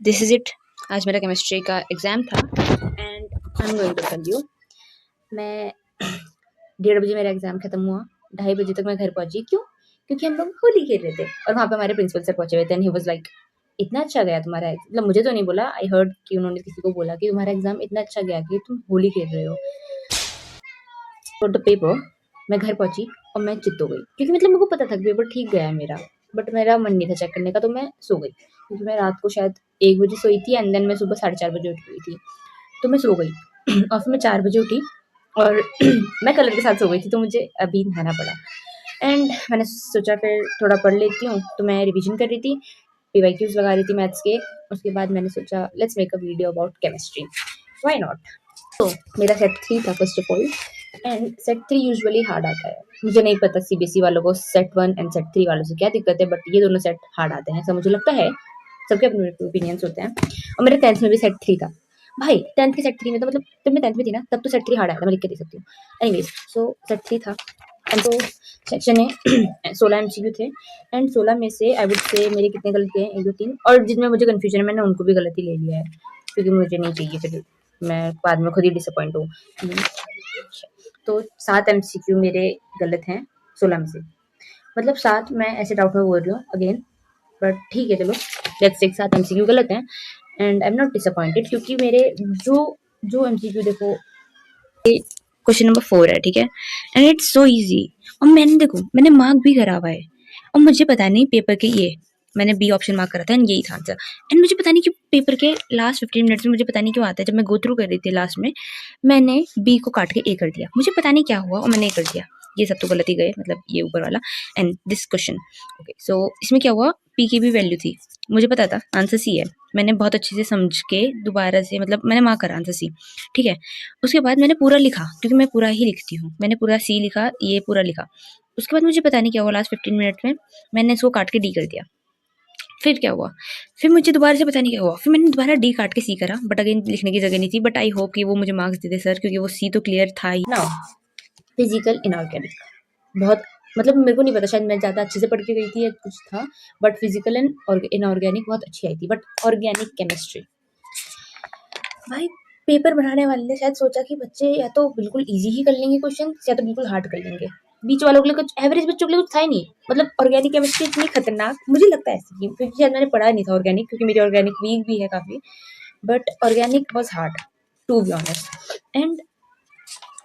This is it. आज मेरा chemistry का एग्ज़ाम था and I am going to tell you. मैं 1:30 बजे मेरा एग्ज़ाम खत्म हुआ, 2:30 बजे तक मैं घर पहुंची। क्यों? क्योंकि हम लोग होली खेल रहे थे और वहाँ पे हमारे प्रिंसिपल सर पहुंचे हुए थे एंड ही वाज लाइक, इतना अच्छा गया तुम्हारा मतलब मुझे तो नहीं बोला, आई हर्ड कि उन्होंने किसी को बोला कि तुम्हारा एग्ज़ाम इतना अच्छा गया कि तुम होली खेल रहे हो। फॉर द पेपर मैं घर पहुंची और मैं चित्त हो गई क्योंकि मतलब मेरे को पता था कि पेपर ठीक गया है मेरा, बट मेरा मन नहीं था चेक करने का, तो मैं सो गई क्योंकि मैं रात को शायद 1 बजे सोई थी एंड देन मैं सुबह 4:30 बजे उठ गई थी, तो मैं सो गई। और फिर मैं 4 बजे उठी और मैं कलर के साथ सो गई थी, तो मुझे अभी नहाना पड़ा एंड मैंने सोचा फिर थोड़ा पढ़ लेती हूँ, तो मैं रिवीजन कर रही थी, पीवाईक्यूज लगा रही थी मैथ्स के। उसके बाद मैंने सोचा let's make a video about chemistry, why not. तो मेरा सेट 3 था first of all and set 3 usually hard आता है। मुझे नहीं पता सीबीएसई वालों को सेट 1 एंड सेट 3 वालों से क्या दिक्कत है, बट ये दोनों सेट हार्ड आते हैं, ऐसा मुझे लगता है। सबके अपने ओपिनियंस होते हैं और मेरे 10th में भी सेट 3 था। भाई 10th के सेट 3 में तो मतलब जब मैं 10th में थी ना तब तो सेट 3 हार्ड आया था, मैं लिख के दे सकती हूँ। एनीवेज सो सेट 3 था एंड तो सेक्शन में 16 एमसीक्यू थे एंड 16 में से आई वुड से मेरे कितने गलत गए, 1 2 3, और जिनमें मुझे कन्फ्यूजन है मैंने उनको भी गलत ही ले लिया है क्योंकि मुझे नहीं चाहिए, फिर मैं बाद में खुद ही डिसअपॉइंट हूँ। तो 7 एमसीक्यू मेरे गलत हैं 16 में से, मतलब 7 मैं ऐसे डाउट में बोल रही हूँ अगेन, बट ठीक है चलो लेट्स टेक 7 एमसीक्यू गलत हैं and I am not disappointed क्योंकि मेरे जो जो एमसीक्यू देखो, क्वेश्चन नंबर 4 है, ठीक है, एंड इट्स सो इजी और मैंने देखो मैंने मार्क भी करा हुआ है और मुझे पता नहीं पेपर के ये मैंने बी ऑप्शन मार्क करा था एंड यही था आंसर एंड मुझे पता नहीं कि पेपर के लास्ट 15 मिनट्स में मुझे पता नहीं क्यों आता है, जब मैं गो थ्रू कर रही थी लास्ट में मैंने बी को काट के ए कर दिया, मुझे पता नहीं क्या हुआ और मैंने ए कर दिया। ये सब तो गलत ही गए, मतलब ये ऊपर वाला and this question. Okay so इसमें क्या हुआ, पी की भी वैल्यू थी, मुझे पता था आंसर सी है, मैंने बहुत अच्छे से समझ के दोबारा से मतलब मैंने मार्क करा आंसर सी, ठीक है। उसके बाद मैंने पूरा लिखा क्योंकि मैं पूरा ही लिखती हूँ, मैंने पूरा सी लिखा, ये पूरा लिखा। उसके बाद मुझे पता नहीं क्या हुआ, लास्ट 15 मिनट में मैंने इसको काट के डी कर दिया। फिर क्या हुआ, फिर मुझे दोबारा से पता नहीं क्या हुआ, फिर मैंने दोबारा डी काट के सी करा, बट अगेन लिखने की जगह नहीं थी, बट आई होप कि वो मुझे मार्क्स दे दे सर क्योंकि वो सी तो क्लियर था ही ना। फिजिकल इनऑर्गेनिक बहुत, मतलब मेरे को नहीं पता, शायद मैं ज़्यादा अच्छे से पढ़ के गई थी या कुछ था, बट फिजिकल एंड इनऑर्गेनिक बहुत अच्छी आई थी, बट ऑर्गेनिक केमिस्ट्री भाई पेपर बनाने वाले ने शायद सोचा कि बच्चे या तो बिल्कुल इजी ही कर लेंगे क्वेश्चन या तो बिल्कुल हार्ड कर लेंगे, बीच वालों के लिए कुछ, एवरेज बच्चों के लिए कुछ था ही नहीं। मतलब ऑर्गेनिक केमिस्ट्री इतनी खतरनाक मुझे लगता है ऐसे क्योंकि शायद मैंने पढ़ा नहीं था ऑर्गेनिक, क्योंकि मेरी ऑर्गेनिक वीक भी है काफ़ी, but organic was hard to be honest. And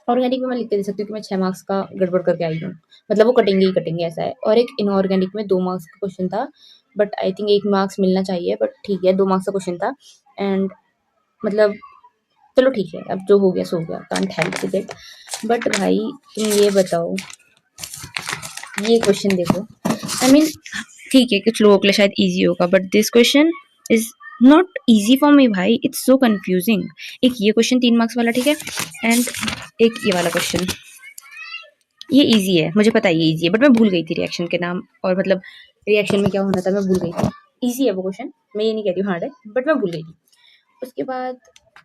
organic में मैं लिख के दे सकती हूँ कि मैं 6 मार्क्स का गड़बड़ करके आई हूँ, मतलब वो कटेंगे ही कटेंगे ऐसा है। और एक इनऑर्गेनिक में 2 मार्क्स का क्वेश्चन था, बट आई थिंक 1 मार्क्स मिलना चाहिए, बट ठीक है 2 मार्क्स का क्वेश्चन था एंड मतलब चलो ठीक है, अब जो हो गया सो गया, can't help with it. But भाई तुम ये बताओ, ये क्वेश्चन देखो, आई मीन ठीक है कुछ लोगों के लिए शायद इजी होगा but this question is not easy for me भाई, इट्स सो कंफ्यूजिंग। एक ये क्वेश्चन 3 मार्क्स वाला, ठीक है, एंड एक ये वाला क्वेश्चन, ये इजी है मुझे पता है ये इजी है, बट मैं भूल गई थी रिएक्शन के नाम और मतलब रिएक्शन में क्या होना था मैं भूल गई थी। इजी है वो क्वेश्चन, मैं ये नहीं कहती हूँ हार्ड है, बट मैं भूल गई थी। उसके बाद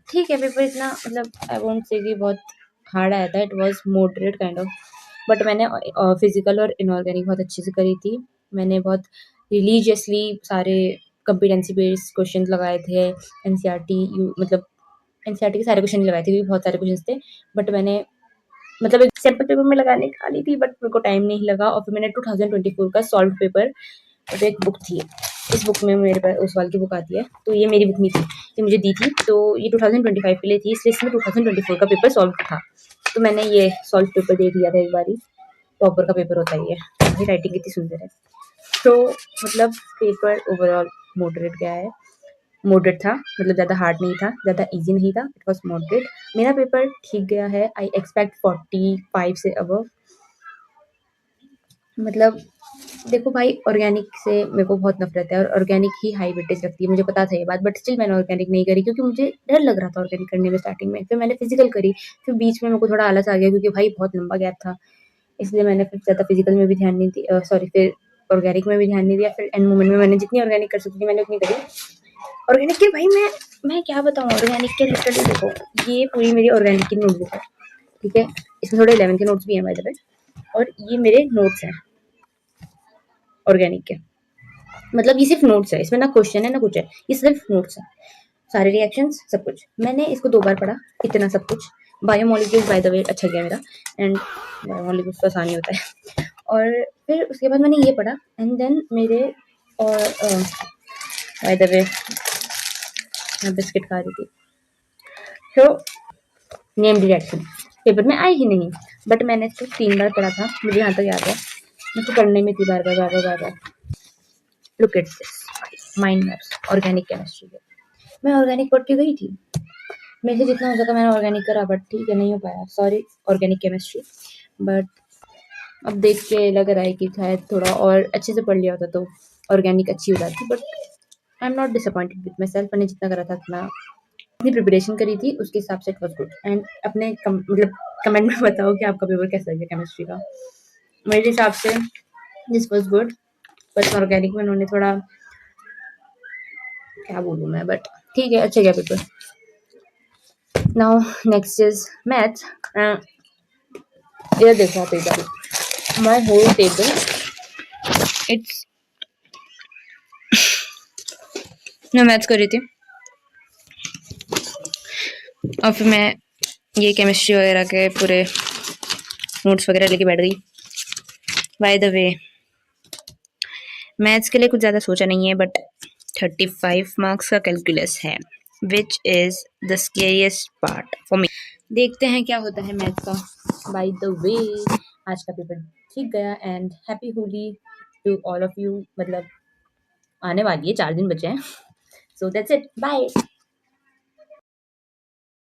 ठीक है पेपर इतना मतलब आई वोंट से कि बहुत हार्ड आया था, it was moderate kind of, but मैंने फिजिकल और इनऑर्गेनिक बहुत अच्छे से करी थी। मैंने बहुत रिलीजियसली सारे कॉम्पिटेंसी बेस्ड क्वेश्चन लगाए थे, एनसीईआरटी मतलब एनसीईआरटी के सारे क्वेश्चन लगाए थे क्योंकि बहुत सारे क्वेश्चन थे, बट मैंने मतलब एक सैम्पल पेपर में लगाने निकाली थी बट मेरे को टाइम नहीं लगा, और फिर मैंने 2024 का सॉल्व पेपर, तो एक बुक थी, इस बुक में मेरे पास उस वाल की बुक आती है, तो ये मेरी बुक नहीं थी, ये मुझे दी थी, तो ये 2025 के लिए थी, इसलिए इसमें 2024 का पेपर सॉल्व था, तो मैंने ये सॉल्व पेपर दे दिया था एक बारी। टॉपर का पेपर होता ही है भाई, राइटिंग कितनी सुंदर है। तो मतलब पेपर ओवरऑल मॉडरेट गया है, मॉडरेट था, मतलब ज़्यादा हार्ड नहीं था, ज़्यादा इजी नहीं था, इट वॉज मॉडरेट। मेरा पेपर ठीक गया है, आई एक्सपेक्ट 45 से अबव। मतलब देखो भाई ऑर्गेनिक से मेरे को बहुत नफरत है और ऑर्गेनिक ही हाई वेटेज रखती है, मुझे पता था ये बात, बट स्टिल मैंने ऑर्गेनिक नहीं करी क्योंकि मुझे डर लग रहा था ऑर्गेनिक करने में स्टार्टिंग में। फिर मैंने फिजिकल करी, फिर बीच में मेरे को थोड़ा आलस आ गया क्योंकि भाई बहुत लंबा गैप था, इसलिए मैंने फिर ज़्यादा फिजिकल में भी ध्यान नहीं दिया, सॉरी फिर ऑर्गेनिक में भी ध्यान नहीं दिया। फिर एंड मोमेंट में मैंने जितनी ऑर्गेनिक कर सकती थी मैंने उतनी करी। ऑर्गेनिक के भाई मैं क्या बताऊँ, ऑर्गेनिक के लिटरली देखो ये पूरी मेरी ऑर्गेनिक की नोटबुक है, ठीक है, इसमें थोड़े 11 के नोट्स भी हैं बाय द वे, और ये मेरे नोट्स हैं ऑर्गेनिक के, मतलब ये सिर्फ नोट्स है, इसमें ना क्वेश्चन है ना कुछ है, ये सिर्फ नोट्स है, सारे रिएक्शंस सब कुछ। मैंने इसको 2 बार पढ़ा, इतना सब कुछ। बायोमोलिक्यूल्स बाय द वे अच्छा गया मेरा, एंड बायोमोलिक्यूल्स तो आसान ही होता है। और फिर उसके बाद मैंने ये पढ़ा, एंड देन मेरे और बाय द वे मैं बिस्किट खा रही थी, तो नेम रिएक्शन पेपर में आई ही नहीं, बट मैंने इसको 3 बार पढ़ा था, मुझे यहाँ तक याद है। मुझको पढ़ने में थी बार बार बार बार बार बार। Look at this mind maps organic chemistry के। मैं ऑर्गेनिक पढ़ के गई थी, मेरे से जितना हो सका मैंने ऑर्गेनिक करा, बट ठीक है नहीं हो पाया, सॉरी ऑर्गेनिक केमिस्ट्री। बट अब देख के लग रहा है कि शायद थोड़ा और अच्छे से पढ़ लिया होता तो ऑर्गेनिक अच्छी हो जाती, but I am not disappointed with my self. मैंने जितना करा था उतना, जितनी प्रिपरेशन करी थी उसके हिसाब से इट वॉज गुड। एंड अपने मतलब कमेंट में बताओ कि आपका पेपर कैसा गया केमिस्ट्री का। मेरे हिसाब से this was good, but organic में उन्होंने थोड़ा, क्या बोलूँ मैं, बट ठीक है अच्छा गया paper. Now next is math. ये देखो आप paper, my whole table it's, मैं मैथ्स कर रही थी और फिर मैं ये केमिस्ट्री वगैरह के पूरे नोट्स वगैरह लेके बैठ गई। बाय द वे मैथ्स के लिए कुछ ज़्यादा सोचा नहीं है, बट 35 मार्क्स का कैलकुलस है, which is the scariest part for me. देखते हैं क्या होता है मैथ्स का। बाय द वे आज का पेपर ठीक गया, and happy Holi to all of you. मतलब आने वाली है, 4 दिन बचे हैं। So that's it, bye.